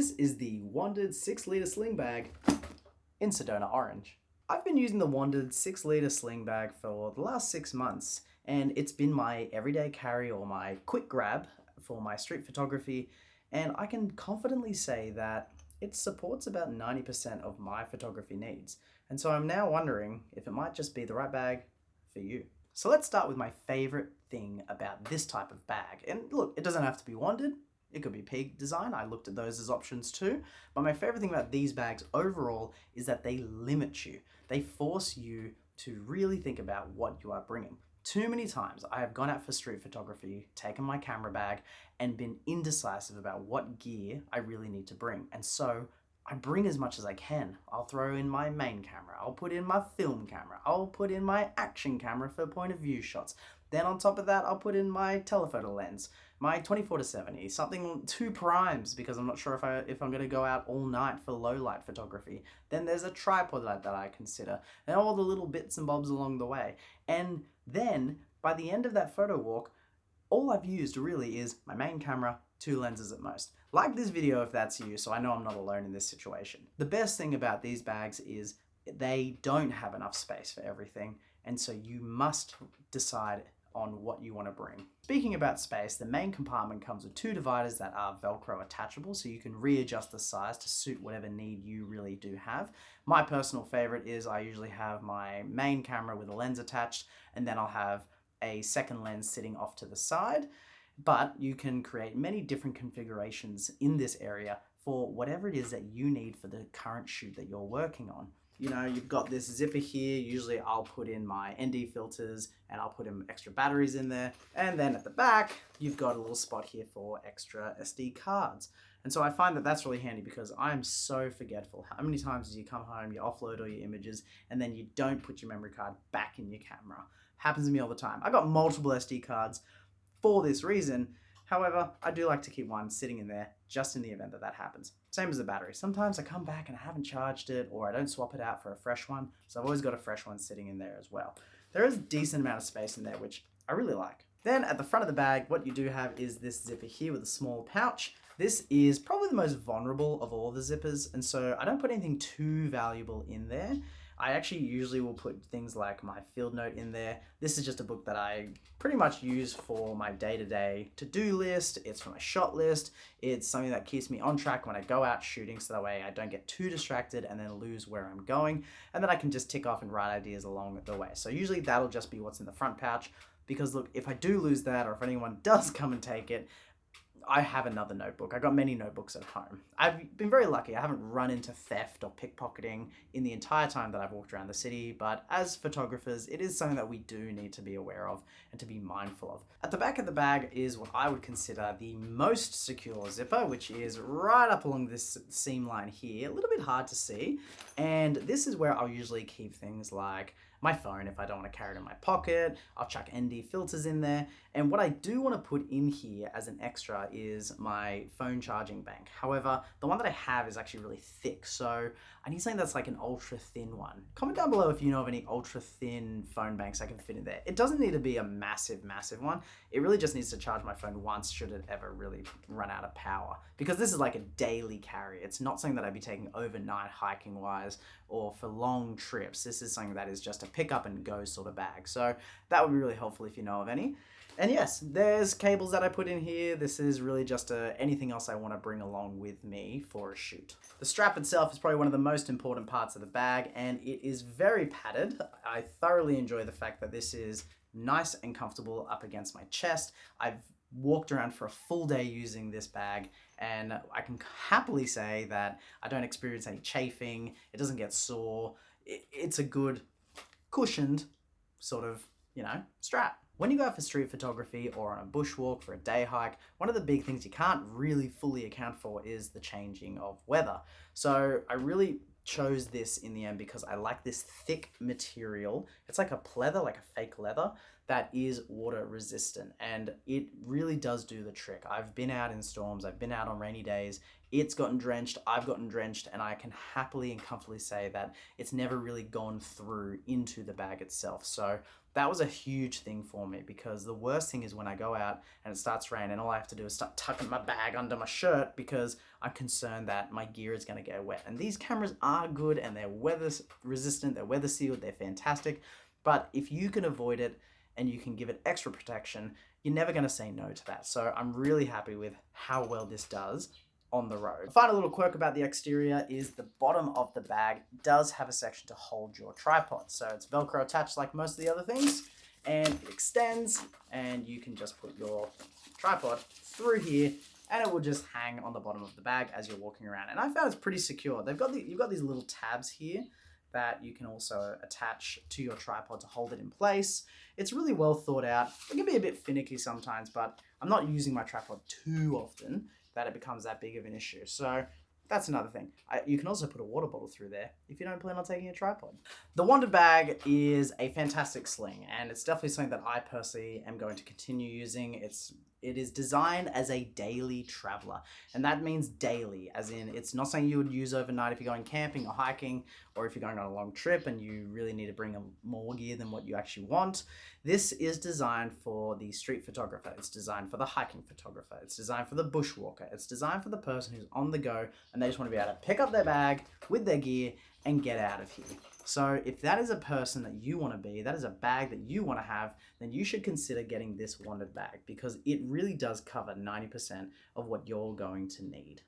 This is the WANDRD 6-litre sling bag in Sedona Orange. I've been using the WANDRD 6-litre sling bag for the last 6 months, and it's been my everyday carry or my quick grab for my street photography, and I can confidently say that it supports about 90% of my photography needs. And so I'm now wondering if it might just be the right bag for you. So let's start with my favorite thing about this type of bag. And look, it doesn't have to be WANDRD. It could be Peak design. I looked at those as options too. But my favorite thing about these bags overall is that they limit you. They force you to really think about what you are bringing. Too many times I have gone out for street photography, taken my camera bag, and been indecisive about what gear I really need to bring. And so I bring as much as I can. I'll throw in my main camera, I'll put in my film camera, I'll put in my action camera for point of view shots. Then on top of that, I'll put in my telephoto lens, my 24-70, something 2 primes because I'm not sure if I'm going to go out all night for low light photography. Then there's a tripod that I consider, and all the little bits and bobs along the way. And then by the end of that photo walk, all I've used really is my main camera, 2 lenses at most. Like this video if that's you, so I know I'm not alone in this situation. The best thing about these bags is they don't have enough space for everything, and so you must decide on what you want to bring. Speaking about space, the main compartment comes with 2 dividers that are Velcro attachable, so you can readjust the size to suit whatever need you really do have. My personal favorite is I usually have my main camera with a lens attached, and then I'll have a second lens sitting off to the side. But you can create many different configurations in this area for whatever it is that you need for the current shoot that you're working on. You know, you've got this zipper here. Usually I'll put in my ND filters and I'll put in extra batteries in there. And then at the back, you've got a little spot here for extra SD cards. And so I find that that's really handy because I'm so forgetful. How many times do you come home, you offload all your images, and then you don't put your memory card back in your camera? Happens to me all the time. I got multiple SD cards for this reason. However, I do like to keep one sitting in there just in the event that happens. Same as the battery. Sometimes I come back and I haven't charged it, or I don't swap it out for a fresh one, so I've always got a fresh one sitting in there as well. There is a decent amount of space in there, which I really like. Then at the front of the bag, what you do have is this zipper here with a small pouch. This is probably the most vulnerable of all the zippers, and so I don't put anything too valuable in there. I actually usually will put things like my field note in there. This is just a book that I pretty much use for my day-to-day to-do list. It's for my shot list. It's something that keeps me on track when I go out shooting, so that way I don't get too distracted and then lose where I'm going. And then I can just tick off and write ideas along the way. So usually that'll just be what's in the front pouch, because look, if I do lose that, or if anyone does come and take it, I have another notebook. I got many notebooks at home. I've been very lucky. I haven't run into theft or pickpocketing in the entire time that I've walked around the city, but as photographers, it is something that we do need to be aware of and to be mindful of. At the back of the bag is what I would consider the most secure zipper, which is right up along this seam line here, a little bit hard to see. And this is where I'll usually keep things like my phone if I don't want to carry it in my pocket. I'll chuck ND filters in there. And what I do want to put in here as an extra is my phone charging bank. However, the one that I have is actually really thick, so I need something that's like an ultra thin one. Comment down below if you know of any ultra thin phone banks I can fit in there. It doesn't need to be a massive one. It really just needs to charge my phone once should it ever really run out of power, because this is like a daily carry. It's not something that I'd be taking overnight hiking wise or for long trips. This is something that is just a pick up and go sort of bag. So that would be really helpful if you know of any. And yes, there's cables that I put in here. This is really just anything else I want to bring along with me for a shoot. The strap itself is probably one of the most important parts of the bag, and it is very padded. I thoroughly enjoy the fact that this is nice and comfortable up against my chest. I've walked around for a full day using this bag, and I can happily say that I don't experience any chafing. It doesn't get sore. It's a good cushioned sort of, strap. When you go out for street photography or on a bushwalk for a day hike, one of the big things you can't really fully account for is the changing of weather. So I really chose this in the end because I like this thick material. It's like a pleather, like a fake leather, that is water resistant, and it really does do the trick. I've been out in storms, I've been out on rainy days, it's gotten drenched, I've gotten drenched, and I can happily and comfortably say that it's never really gone through into the bag itself. So That was a huge thing for me, because the worst thing is when I go out and it starts raining and all I have to do is start tucking my bag under my shirt because I'm concerned that my gear is going to get wet. And these cameras are good and they're weather resistant, they're weather sealed, they're fantastic. But if you can avoid it and you can give it extra protection, you're never going to say no to that. So I'm really happy with how well this does on the road. The final little quirk about the exterior is the bottom of the bag does have a section to hold your tripod. So it's Velcro attached like most of the other things, and it extends, and you can just put your tripod through here and it will just hang on the bottom of the bag as you're walking around. And I found it's pretty secure. You've got these little tabs here that you can also attach to your tripod to hold it in place. It's really well thought out. It can be a bit finicky sometimes, but I'm not using my tripod too often that it becomes that big of an issue. So that's another thing. You can also put a water bottle through there if you don't plan on taking a tripod. The WANDRD bag is a fantastic sling, and it's definitely something that I personally am going to continue using. It is designed as a daily traveler, and that means daily, as in it's not something you would use overnight if you're going camping or hiking, or if you're going on a long trip and you really need to bring more gear than what you actually want. This is designed for the street photographer. It's designed for the hiking photographer. It's designed for the bushwalker. It's designed for the person who's on the go and they just want to be able to pick up their bag with their gear and get out of here. So if that is a person that you want to be, that is a bag that you want to have, then you should consider getting this WANDRD bag, because it really does cover 90% of what you're going to need.